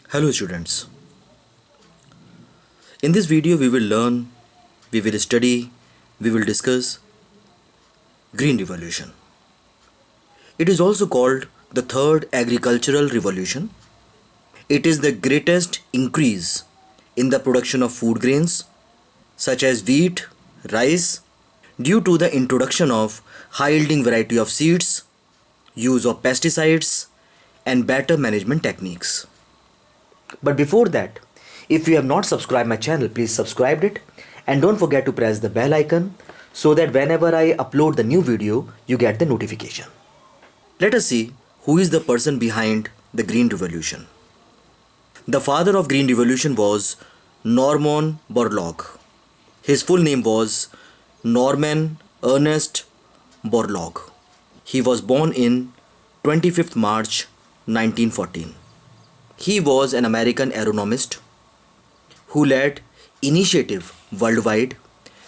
Hello students. In this video we will learn, we will study, we will discuss Green Revolution. It is also called the third agricultural revolution. It is the greatest increase in the production of food grains such as wheat, rice due to the introduction of high yielding variety of seeds, use of pesticides and better management techniques. But before that, if you have not subscribed my channel, please subscribe it and don't forget to press the bell icon so that whenever I upload the new video, you get the notification. Let us see who is the person behind the Green Revolution. The father of Green Revolution was Norman Borlaug. His full name was Norman Ernest Borlaug. He was born in 25th March 1914. He was an American agronomist who led initiative worldwide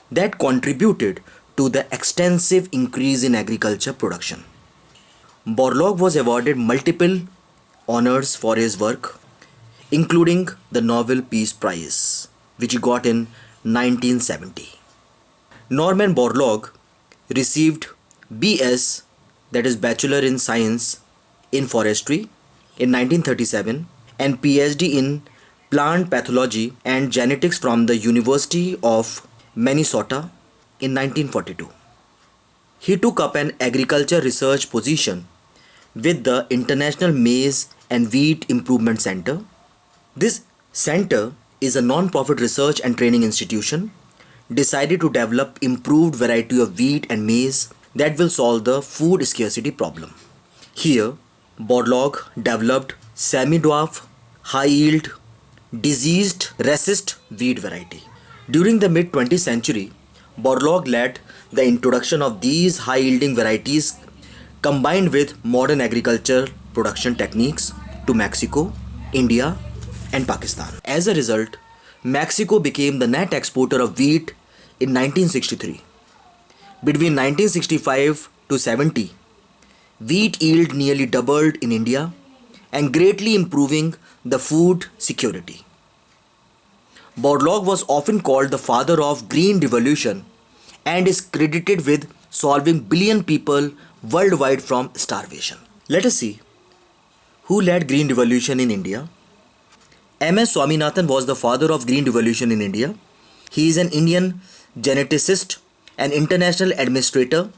that contributed to the extensive increase in agriculture production. Borlaug was awarded multiple honors for his work, including the Nobel Peace Prize, which he got in 1970. Norman Borlaug received BS, that is Bachelor in Science in Forestry, in 1937 and PhD in Plant Pathology and Genetics from the University of Minnesota in 1942. He took up an agriculture research position with the International Maize and Wheat Improvement Center. This center is a non-profit research and training institution decided to develop improved variety of wheat and maize that will solve the food scarcity problem. Here, Borlaug developed semi-dwarf, high-yield, diseased resist wheat variety. During the mid-20th century, Borlaug led the introduction of these high-yielding varieties combined with modern agriculture production techniques to Mexico, India and Pakistan. As a result, Mexico became the net exporter of wheat in 1963. Between 1965 to 70, wheat yield nearly doubled in India and greatly improving the food security. Borlaug was often called the father of Green Revolution and is credited with solving billion people worldwide from starvation. Let us see who led Green Revolution in India. M.S. Swaminathan was the father of Green Revolution in India. He is an Indian geneticist and international administrator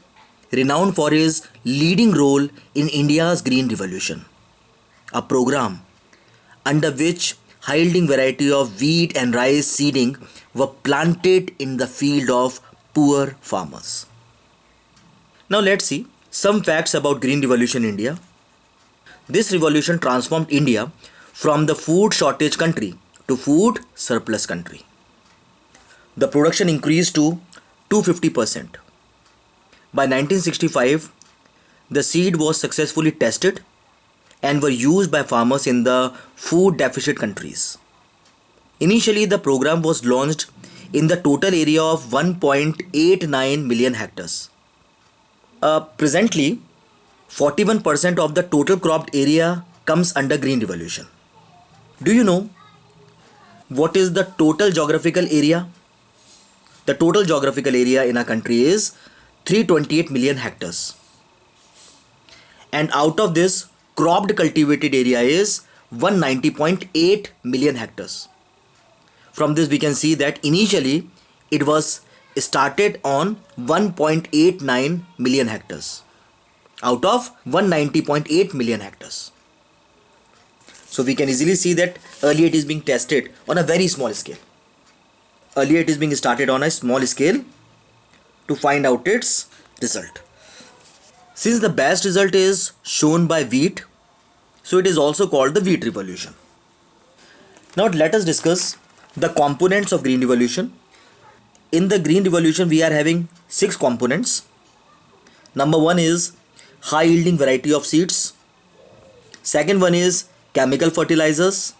renowned for his leading role in India's Green Revolution, a program under which high-yielding variety of wheat and rice seeding were planted in the field of poor farmers. Now let's see some facts about Green Revolution in India. This revolution transformed India from the food shortage country to food surplus country. The production increased to 250%. By 1965, the seed was successfully tested and were used by farmers in the food deficit countries. Initially, the program was launched in the total area of 1.89 million hectares. Presently, 41% of the total cropped area comes under Green Revolution. Do you know what is the total geographical area? The total geographical area in our country is 328 million hectares. And out of this, cropped cultivated area is 190.8 million hectares. From this we can see that initially it was started on 1.89 million hectares out of 190.8 million hectares. So we can easily see that earlier it is being tested on a very small scale. Earlier it is being started on a small scale to find out its result. Since the best result is shown by wheat, so it is also called the wheat revolution. Now let us discuss the components of Green Revolution. In the Green Revolution we are having 6 components. Number 1 is high yielding variety of seeds. Second one is chemical fertilizers.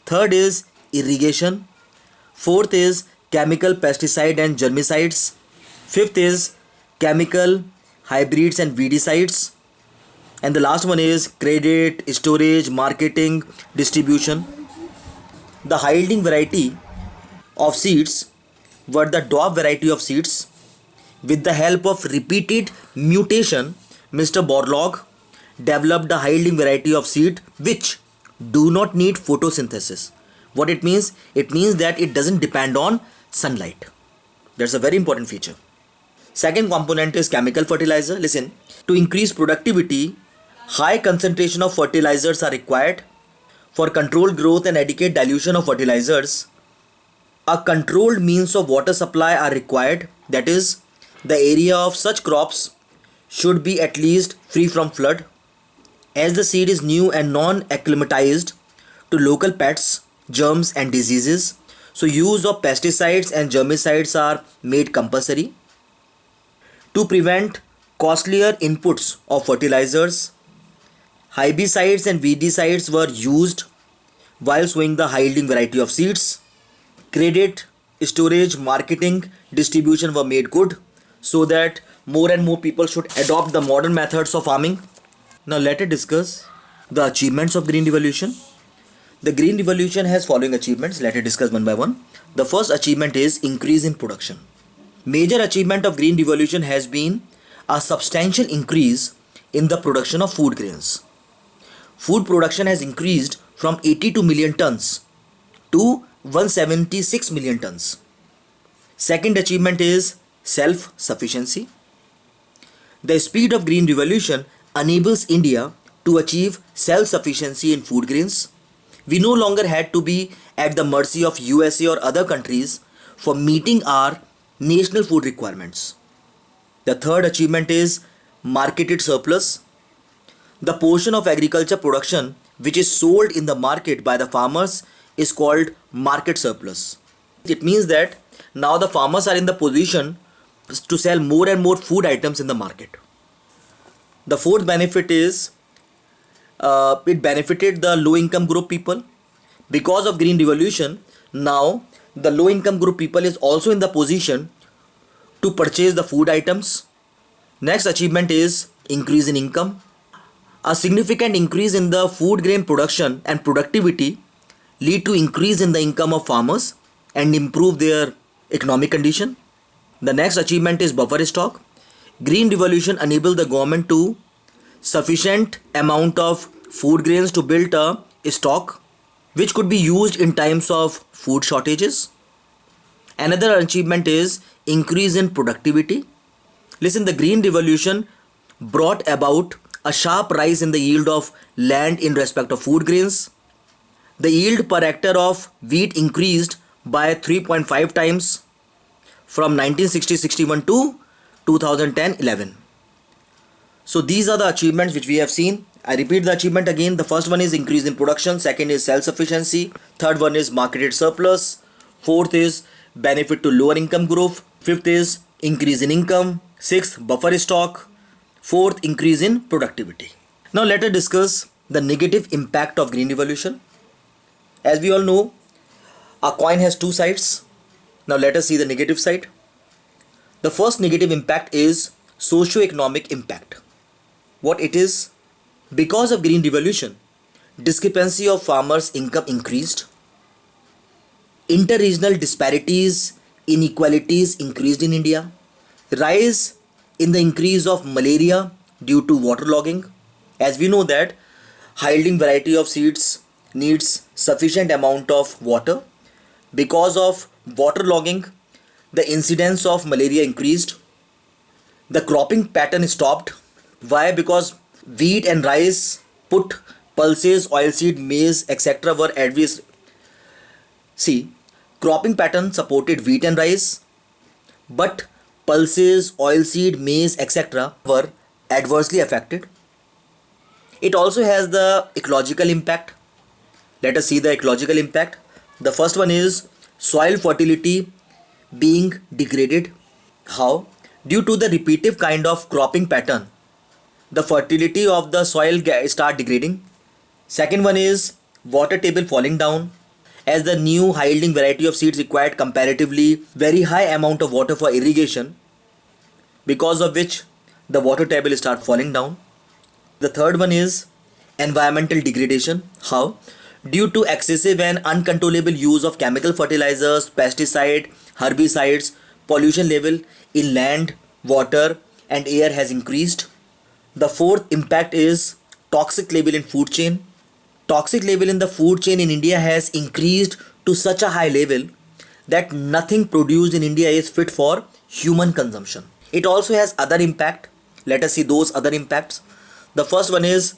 Third is irrigation. Fourth is chemical pesticide and germicides. Fifth is chemical hybrids and weedicides. And the last one is credit, storage, marketing, distribution. The high yielding variety of seeds were the dwarf variety of seeds. With the help of repeated mutation, Mr. Borlaug developed a high yielding variety of seed which do not need photosynthesis. What it means? It means that it doesn't depend on sunlight. That's a very important feature. Second component is chemical fertilizer. Listen, to increase productivity, high concentration of fertilizers are required. For controlled growth and adequate dilution of fertilizers, a controlled means of water supply are required. That is, the area of such crops should be at least free from flood. As the seed is new and non-acclimatized to local pests, germs and diseases, so use of pesticides and germicides are made compulsory. To prevent costlier inputs of fertilizers, herbicides and weedicides were used while sowing the high yielding variety of seeds. Credit, storage, marketing, distribution were made good so that more and more people should adopt the modern methods of farming. Now let us discuss the achievements of Green Revolution. The Green Revolution has following achievements. Let us discuss one by one. The first achievement is increase in production. Major achievement of Green Revolution has been a substantial increase in the production of food grains. Food production has increased from 82 million tons to 176 million tons. Second achievement is self-sufficiency. The speed of Green Revolution enables India to achieve self-sufficiency in food grains. We no longer had to be at the mercy of USA or other countries for meeting our national food requirements. The third achievement is marketed surplus. The portion of agriculture production which is sold in the market by the farmers is called market surplus. It means that now the farmers are in the position to sell more and more food items in the market. The fourth benefit is it benefited the low income group people. Because of Green Revolution, now the low income group people is also in the position to purchase the food items. Next achievement is increase in income. A significant increase in the food grain production and productivity lead to increase in the income of farmers and improve their economic condition. The next achievement is buffer stock. Green Revolution enabled the government to sufficient amount of food grains to build a stock which could be used in times of food shortages. Another achievement is increase in productivity. Listen, the Green Revolution brought about a sharp rise in the yield of land in respect of food grains. The yield per hectare of wheat increased by 3.5 times from 1960-61 to 2010-11. So these are the achievements which we have seen. I repeat the achievement again. The first one is increase in production. Second is self-sufficiency. Third one is marketed surplus. Fourth is benefit to lower income group. Fifth is increase in income. Sixth, buffer stock. Fourth, increase in productivity. Now let us discuss the negative impact of Green Revolution. As we all know, a coin has two sides. Now let us see the negative side. The first negative impact is socio-economic impact. What it is? Because of Green Revolution, discrepancy of farmers' income increased. Inter-regional disparities, inequalities increased in India. Rise in the increase of malaria due to waterlogging. As we know that high yielding variety of seeds needs sufficient amount of water. Because of waterlogging, the incidence of malaria increased. The cropping pattern stopped. Why? Because wheat and rice, put, pulses, oilseed, maize, etc. were adverse. See, cropping pattern supported wheat and rice, but pulses, oilseed, maize, etc. were adversely affected. It also has the ecological impact. Let us see the ecological impact. The first one is soil fertility being degraded. How? Due to the repetitive kind of cropping pattern, the fertility of the soil start degrading. Second one is water table falling down, as the new high yielding variety of seeds required comparatively very high amount of water for irrigation, because of which the water table start falling down. The third one is environmental degradation. How? Due to excessive and uncontrollable use of chemical fertilizers, pesticide, herbicides, pollution level in land, water, and air has increased. The fourth impact is toxic level in food chain. Toxic level in the food chain in India has increased to such a high level that nothing produced in India is fit for human consumption. It also has other impact. Let us see those other impacts. The first one is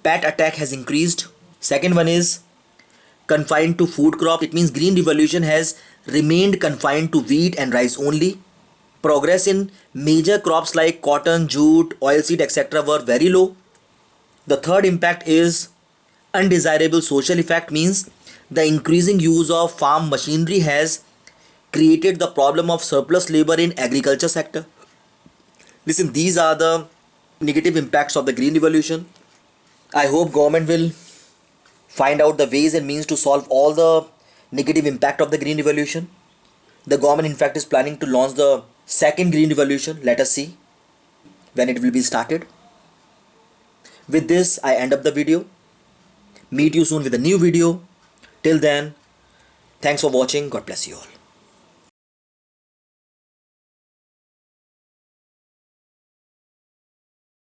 pet attack has increased. Second one is confined to food crop. It means green revolution has remained confined to wheat and rice only. Progress in major crops like cotton, jute, oilseed, etc. were very low. The third impact is undesirable social effect, means the increasing use of farm machinery has created the problem of surplus labor in agriculture sector. Listen, these are the negative impacts of the green revolution. I hope government will find out the ways and means to solve all the negative impact of the green revolution. The government in fact is planning to launch the second green revolution. Let us see when it will be started. With this, I end up the video. Meet you soon with a new video. Till then, thanks for watching. God bless you all.